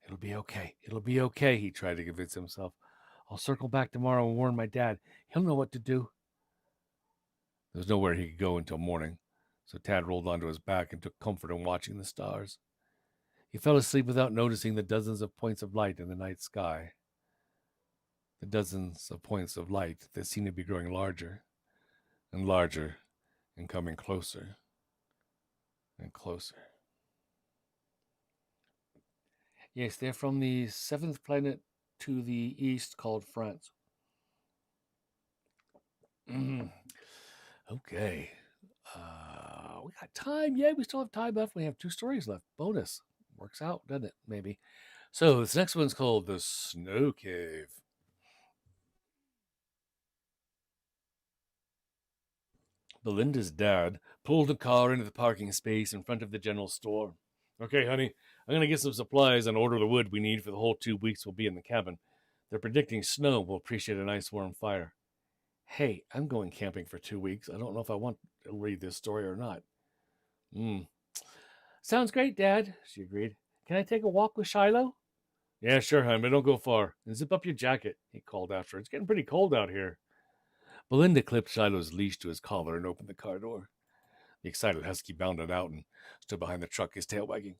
"It'll be okay. It'll be okay," he tried to convince himself. "I'll circle back tomorrow and warn my dad. He'll know what to do." There was nowhere he could go until morning, so Tad rolled onto his back and took comfort in watching the stars. He fell asleep without noticing the dozens of points of light in the night sky. The dozens of points of light that seemed to be growing larger and larger and coming closer and closer. Yes, they're from the seventh planet to the east called France. Okay. We got time. Yeah, we still have time left. We have 2 stories left. Bonus. Works out, doesn't it? Maybe. So this next one's called The Snow Cave. Belinda's dad pulled the car into the parking space in front of the general store. "Okay, honey, I'm going to get some supplies and order the wood we need for the whole 2 weeks we'll be in the cabin. They're predicting snow. We'll appreciate a nice warm fire." Hey, I'm going camping for 2 weeks. I don't know if I want to read this story or not. Sounds great, Dad, she agreed. Can I take a walk with Shiloh? Yeah, sure, hon, but don't go far. And zip up your jacket, he called after her. It's getting pretty cold out here. Belinda clipped Shiloh's leash to his collar and opened the car door. The excited husky bounded out and stood behind the truck, his tail wagging.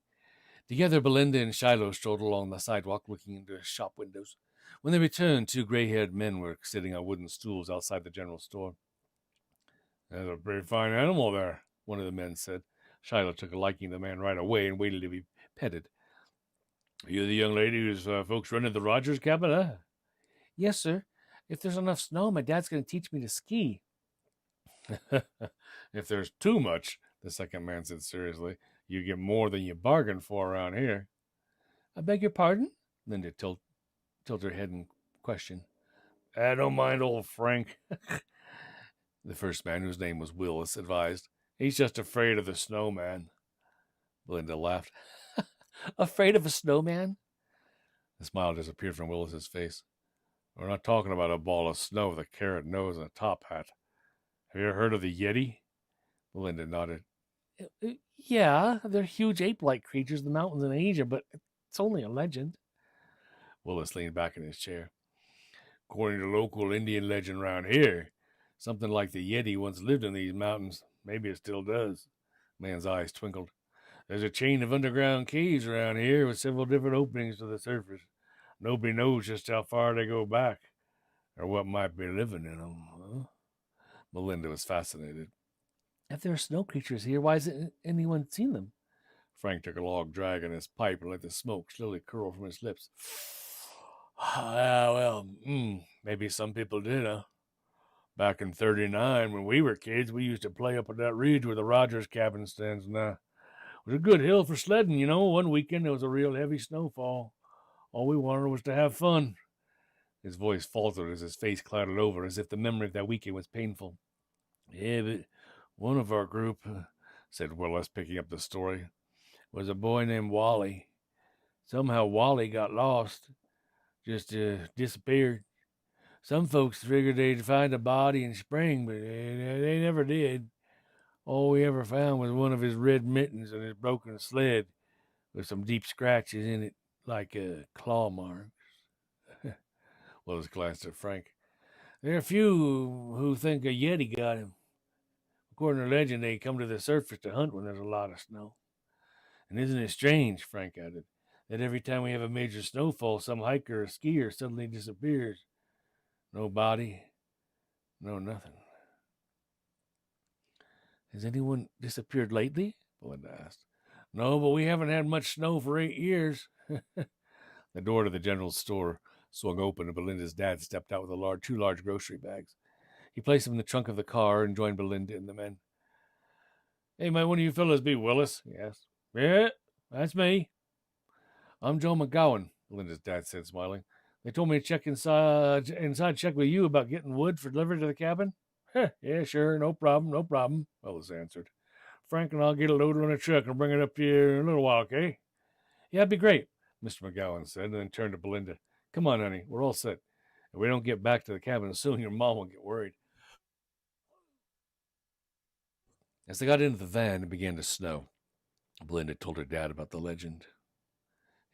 Together, Belinda and Shiloh strolled along the sidewalk, looking into shop windows. When they returned, two gray-haired men were sitting on wooden stools outside the general store. That's a pretty fine animal there, one of the men said. Shiloh took a liking to the man right away and waited to be petted. Are you the young lady whose folks rented the Rogers cabin, huh? Yes, sir. If there's enough snow, my dad's going to teach me to ski. If there's too much, the second man said seriously, you get more than you bargained for around here. I beg your pardon? Linda tilted her head in question. I don't mind old Frank. The first man, whose name was Willis, advised. He's just afraid of the snowman. Belinda laughed. Afraid of a snowman? The smile disappeared from Willis's face. We're not talking about a ball of snow with a carrot nose and a top hat. Have you ever heard of the Yeti? Belinda nodded. Yeah, they're huge ape-like creatures in the mountains in Asia, but it's only a legend. Willis leaned back in his chair. According to local Indian legend around here, something like the Yeti once lived in these mountains. Maybe it still does. The man's eyes twinkled. There's a chain of underground caves around here with several different openings to the surface. Nobody knows just how far they go back, or what might be living in them. Huh? Belinda was fascinated. If there are snow creatures here, why hasn't anyone seen them? Frank took a long drag on his pipe and let the smoke slowly curl from his lips. Maybe some people did, huh? Back in 39, when we were kids, we used to play up at that ridge where the Rogers cabin stands now. It was a good hill for sledding, you know. One weekend there was a real heavy snowfall. All we wanted was to have fun. His voice faltered as his face clouded over, as if the memory of that weekend was painful. Yeah, but one of our group, said Willis, picking up the story, was a boy named Wally. Somehow Wally got lost, just disappeared. Some folks figured they'd find a body in spring, but they never did. All we ever found was one of his red mittens and his broken sled with some deep scratches in it, like claw marks. Willis glanced at Frank. There are a few who think a Yeti got him. According to legend, they come to the surface to hunt when there's a lot of snow. And isn't it strange, Frank added, that every time we have a major snowfall, some hiker or skier suddenly disappears. No body, no nothing. Has anyone disappeared lately? Belinda asked. No, but we haven't had much snow for 8 years. The door to the general store swung open, and Belinda's dad stepped out with two large grocery bags. He placed them in the trunk of the car and joined Belinda and the men. Hey, might one of you fellas be Willis? He asked. Yeah, that's me. I'm Joe McGowan, Belinda's dad said, smiling. They told me to check inside check with you about getting wood for delivery to the cabin. Yeah, sure, no problem, Willis answered. Frank and I'll get it loaded on a truck and bring it up here in a little while, okay? Yeah, it'd be great, Mr. McGowan said, and then turned to Belinda. Come on, honey, we're all set. If we don't get back to the cabin soon, your mom will get worried. As they got into the van, it began to snow. Belinda told her dad about the legend.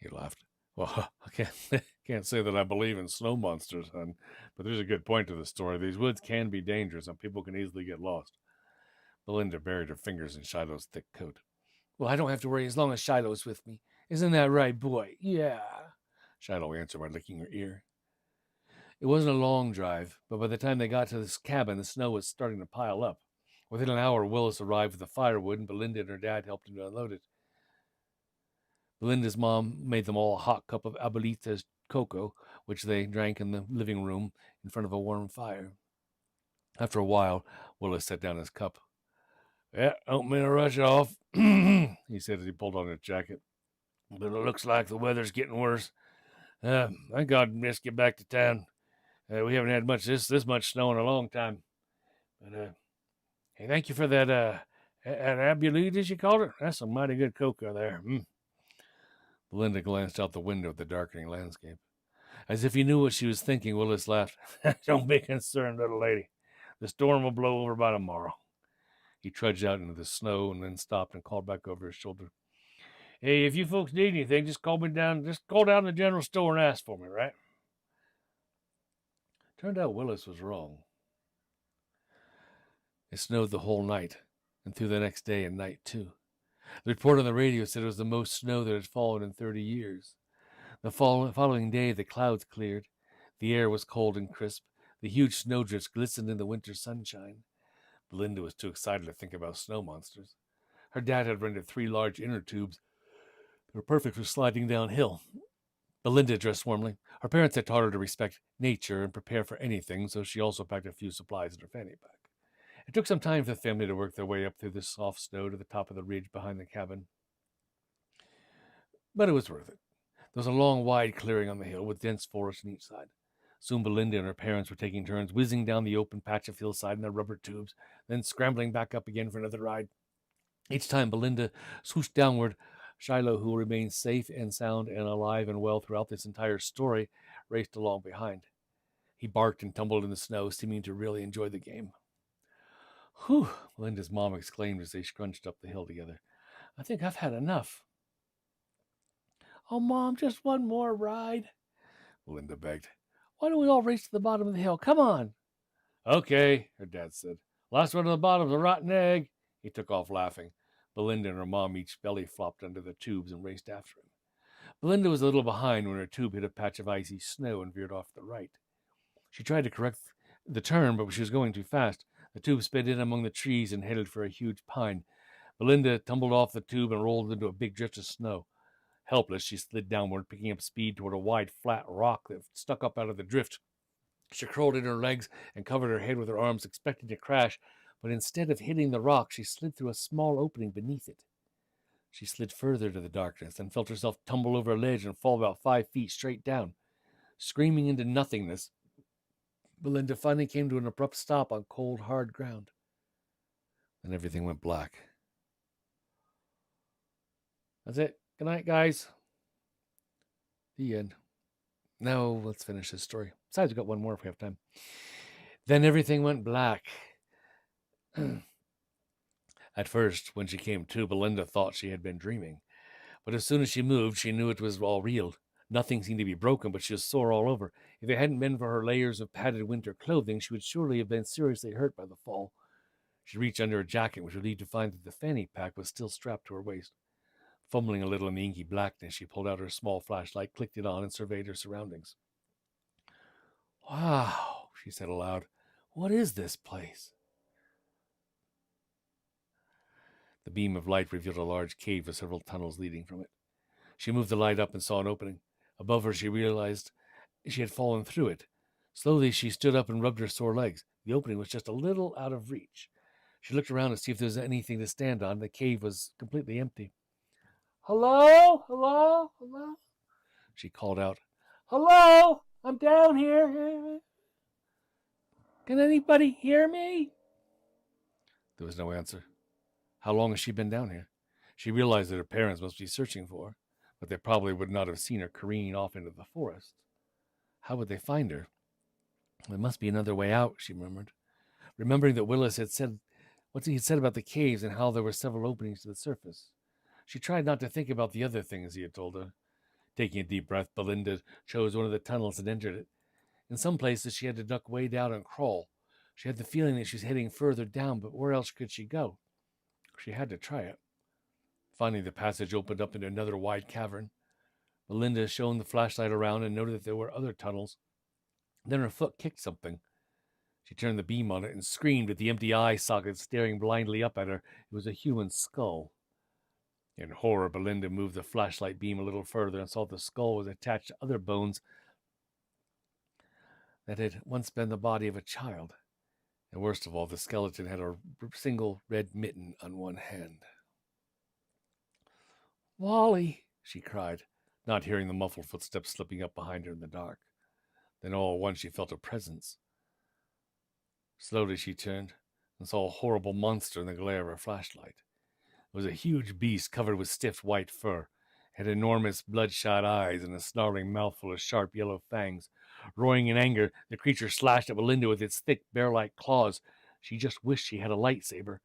He laughed. Well, I can't say that I believe in snow monsters, hon, but there's a good point to the story. These woods can be dangerous, and people can easily get lost. Belinda buried her fingers in Shiloh's thick coat. Well, I don't have to worry as long as Shiloh's with me. Isn't that right, boy? Yeah, Shiloh answered by licking her ear. It wasn't a long drive, but by the time they got to this cabin, the snow was starting to pile up. Within an hour, Willis arrived with the firewood, and Belinda and her dad helped him to unload it. Belinda's mom made them all a hot cup of abuelita's cocoa, which they drank in the living room in front of a warm fire. After a while, Willis set down his cup. Yeah, don't mean to rush off, he said as he pulled on his jacket. But it looks like the weather's getting worse. Thank God we just get back to town. We haven't had this much snow in a long time. But, hey, thank you for that, abuelita, as you called it. That's some mighty good cocoa there. Belinda glanced out the window at the darkening landscape. As if he knew what she was thinking, Willis laughed. Don't be concerned, little lady. The storm will blow over by tomorrow. He trudged out into the snow and then stopped and called back over his shoulder. Hey, if you folks need anything, just call down to the general store and ask for me, right? Turned out Willis was wrong. It snowed the whole night, and through the next day and night, too. The report on the radio said it was the most snow that had fallen in 30 years. The following day, the clouds cleared. The air was cold and crisp. The huge snowdrifts glistened in the winter sunshine. Belinda was too excited to think about snow monsters. Her dad had rented 3 large inner tubes that were perfect for sliding downhill. Belinda dressed warmly. Her parents had taught her to respect nature and prepare for anything, so she also packed a few supplies in her fanny pack. It took some time for the family to work their way up through the soft snow to the top of the ridge behind the cabin. But it was worth it. There was a long, wide clearing on the hill with dense forest on each side. Soon Belinda and her parents were taking turns whizzing down the open patch of hillside in their rubber tubes, then scrambling back up again for another ride. Each time Belinda swooshed downward, Shiloh, who remained safe and sound and alive and well throughout this entire story, raced along behind. He barked and tumbled in the snow, seeming to really enjoy the game. Whew, Belinda's mom exclaimed as they scrunched up the hill together. I think I've had enough. Oh, Mom, just one more ride, Belinda begged. Why don't we all race to the bottom of the hill? Come on. Okay, her dad said. Last one to the bottom's a rotten egg. He took off laughing. Belinda and her mom each belly flopped under the tubes and raced after him. Belinda was a little behind when her tube hit a patch of icy snow and veered off to the right. She tried to correct the turn, but she was going too fast. The tube sped in among the trees and headed for a huge pine. Belinda tumbled off the tube and rolled into a big drift of snow. Helpless, she slid downward, picking up speed toward a wide, flat rock that stuck up out of the drift. She curled in her legs and covered her head with her arms, expecting to crash, but instead of hitting the rock, she slid through a small opening beneath it. She slid further into the darkness and felt herself tumble over a ledge and fall about 5 feet straight down. Screaming into nothingness, Belinda finally came to an abrupt stop on cold, hard ground. Then everything went black. That's it. Good night, guys. The end. Now let's finish this story. Besides, we've got one more if we have time. Then everything went black. At first, when she came to, Belinda thought she had been dreaming. But as soon as she moved, she knew it was all real. Nothing seemed to be broken, but she was sore all over. If it hadn't been for her layers of padded winter clothing, she would surely have been seriously hurt by the fall. She reached under her jacket, which relieved to find that the fanny pack was still strapped to her waist. Fumbling a little in the inky blackness, she pulled out her small flashlight, clicked it on, and surveyed her surroundings. Wow, she said aloud. What is this place? The beam of light revealed a large cave with several tunnels leading from it. She moved the light up and saw an opening. Above her, she realized she had fallen through it. Slowly, she stood up and rubbed her sore legs. The opening was just a little out of reach. She looked around to see if there was anything to stand on. The cave was completely empty. Hello? Hello? Hello? She called out. Hello? I'm down here. Can anybody hear me? There was no answer. How long has she been down here? She realized that her parents must be searching for her, but they probably would not have seen her careening off into the forest. How would they find her? There must be another way out, she murmured, remembering that Willis had said what he had said about the caves and how there were several openings to the surface. She tried not to think about the other things he had told her. Taking a deep breath, Belinda chose one of the tunnels and entered it. In some places, she had to duck way down and crawl. She had the feeling that she was heading further down, but where else could she go? She had to try it. Finally, the passage opened up into another wide cavern. Belinda shone the flashlight around and noted that there were other tunnels. Then her foot kicked something. She turned the beam on it and screamed at the empty eye socket staring blindly up at her. It was a human skull. In horror, Belinda moved the flashlight beam a little further and saw the skull was attached to other bones that had once been the body of a child. And worst of all, the skeleton had a single red mitten on one hand. Wally, she cried, not hearing the muffled footsteps slipping up behind her in the dark. Then all at once she felt a presence. Slowly she turned and saw a horrible monster in the glare of her flashlight. It was a huge beast covered with stiff white fur. It had enormous bloodshot eyes and a snarling mouthful of sharp yellow fangs. Roaring in anger, the creature slashed at Belinda with its thick, bear-like claws. She just wished she had a lightsaber.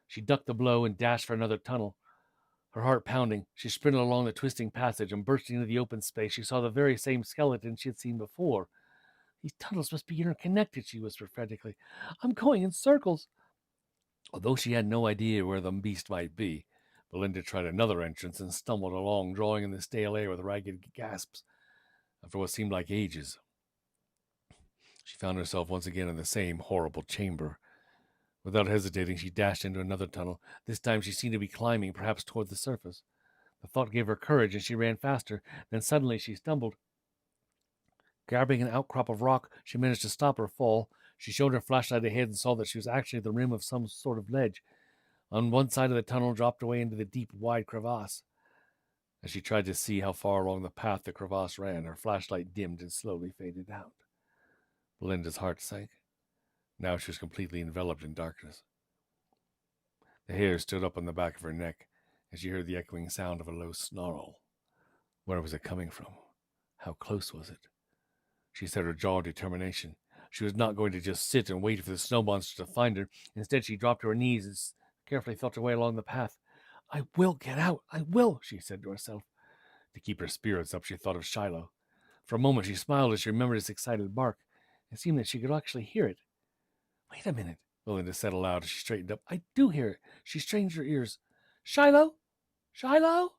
She ducked the blow and dashed for another tunnel. Her heart pounding, she sprinted along the twisting passage, and bursting into the open space, she saw the very same skeleton she had seen before. These tunnels must be interconnected, she whispered frantically. I'm going in circles. Although she had no idea where the beast might be, Belinda tried another entrance and stumbled along, drawing in the stale air with ragged gasps. After what seemed like ages, she found herself once again in the same horrible chamber. Without hesitating, she dashed into another tunnel. This time she seemed to be climbing, perhaps toward the surface. The thought gave her courage, and she ran faster. Then suddenly she stumbled. Grabbing an outcrop of rock, she managed to stop her fall. She showed her flashlight ahead and saw that she was actually at the rim of some sort of ledge. On one side of the tunnel dropped away into the deep, wide crevasse. As she tried to see how far along the path the crevasse ran, her flashlight dimmed and slowly faded out. Belinda's heart sank. Now she was completely enveloped in darkness. The hair stood up on the back of her neck as she heard the echoing sound of a low snarl. Where was it coming from? How close was it? She set her jaw in determination. She was not going to just sit and wait for the snow monster to find her. Instead, she dropped to her knees and carefully felt her way along the path. I will get out. I will, she said to herself. To keep her spirits up, she thought of Shiloh. For a moment, she smiled as she remembered his excited bark. It seemed that she could actually hear it. Wait a minute, Belinda said aloud as she straightened up. I do hear it. She strained her ears. Shiloh? Shiloh?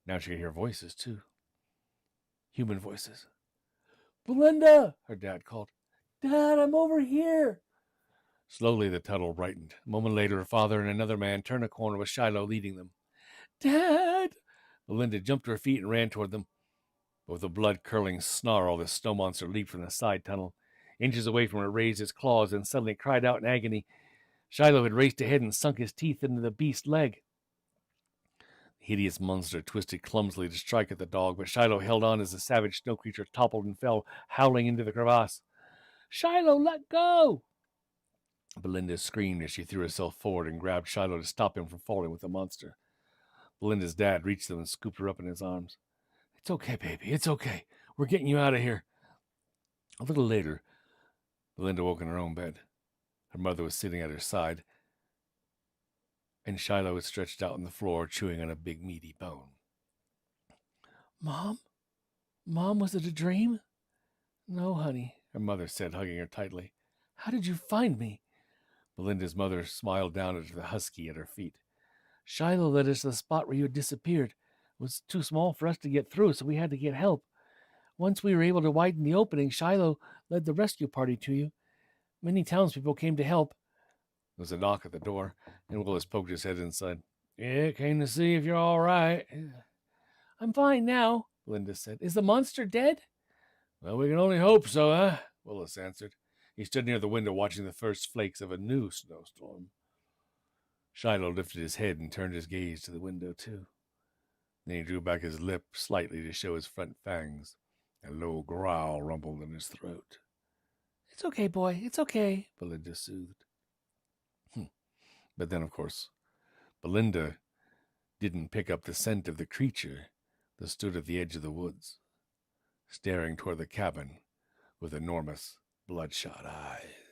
Now she could hear voices, too. Human voices. Belinda, her dad called. Dad, I'm over here. Slowly the tunnel brightened. A moment later, her father and another man turned a corner with Shiloh leading them. Dad! Belinda jumped to her feet and ran toward them. But with a blood-curdling snarl, the snow monster leaped from the side tunnel. Inches away from her, it raised its claws and suddenly cried out in agony. Shiloh had raced ahead and sunk his teeth into the beast's leg. The hideous monster twisted clumsily to strike at the dog, but Shiloh held on as the savage snow creature toppled and fell, howling into the crevasse. Shiloh, let go! Belinda screamed as she threw herself forward and grabbed Shiloh to stop him from falling with the monster. Belinda's dad reached them and scooped her up in his arms. It's okay, baby. It's okay. We're getting you out of here. A little later, Belinda woke in her own bed. Her mother was sitting at her side, and Shiloh was stretched out on the floor, chewing on a big, meaty bone. Mom? Mom, was it a dream? No, honey, her mother said, hugging her tightly. How did you find me? Belinda's mother smiled down at the husky at her feet. Shiloh led us to the spot where you had disappeared. It was too small for us to get through, so we had to get help. Once we were able to widen the opening, Shiloh led the rescue party to you. Many townspeople came to help. There was a knock at the door, and Willis poked his head inside. Yeah, came to see if you're all right. I'm fine now, Belinda said. Is the monster dead? Well, we can only hope so, huh? Willis answered. He stood near the window watching the first flakes of a new snowstorm. Shiloh lifted his head and turned his gaze to the window, too. Then he drew back his lip slightly to show his front fangs. A low growl rumbled in his throat. It's okay, boy. It's okay, Belinda soothed. But then, of course, Belinda didn't pick up the scent of the creature that stood at the edge of the woods, staring toward the cabin with enormous, bloodshot eyes.